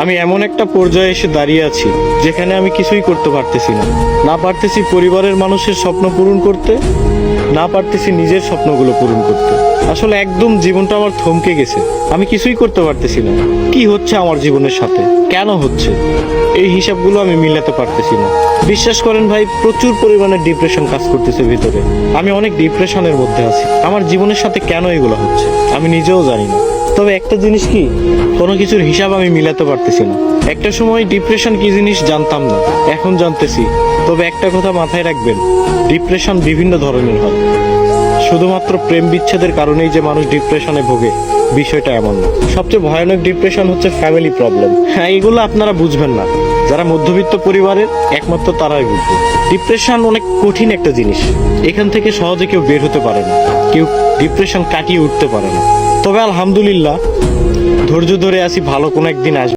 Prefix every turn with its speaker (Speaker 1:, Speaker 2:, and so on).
Speaker 1: আমি এমন একটা পর্যায়ে এসে দাঁড়িয়ে আছি যেখানে আমি কিছুই করতে পারতেছি না। না পারতেছি পরিবারের মানুষের স্বপ্ন পূরণ করতে, না পারতেছি নিজের স্বপ্নগুলো পূরণ করতে। আসলে একদম জীবনটা আমার থমকে গেছে। আমি কিছুই করতে পারতেছি না। কি হচ্ছে আমার জীবনের সাথে, কেন হচ্ছে, এই হিসাবগুলো আমি মিলাতে পারতেছি না। বিশ্বাস করেন ভাই, প্রচুর পরিমাণে ডিপ্রেশন কাজ করতেছে ভিতরে। আমি অনেক ডিপ্রেশনের মধ্যে আছি। আমার জীবনের সাথে কেন এগুলো হচ্ছে আমি নিজেও জানি না। তবে একটা জিনিস কি, কোনো কিছুর হিসাব আমি মিলাতে পারতেছি না। একটা সময় ডিপ্রেশন কি জিনিস জানতাম না, এখন জানতেছি। তবে একটা কথা মাথায় রাখবেন, ডিপ্রেশন বিভিন্ন ধরনের হয়। শুধুমাত্র প্রেম বিচ্ছেদের কারণেই যে মানুষ ডিপ্রেশনে ভোগে, বিষয়টা এমন না। সবচেয়ে ভয়ানক ডিপ্রেশন হচ্ছে ফ্যামিলি প্রবলেম। হ্যাঁ, এগুলো আপনারা বুঝবেন না। যারা মধ্যবিত্ত পরিবারের, একমাত্র তারাই বুঝবে। ডিপ্রেশন অনেক কঠিন একটা জিনিস। এখান থেকে সহজে কেউ বের হতে পারে না, কেউ ডিপ্রেশন কাটিয়ে উঠতে পারে না। তবে আলহামদুলিল্লাহ, ধৈর্য ধরে আছি, ভালো কোনো একদিন আসবে।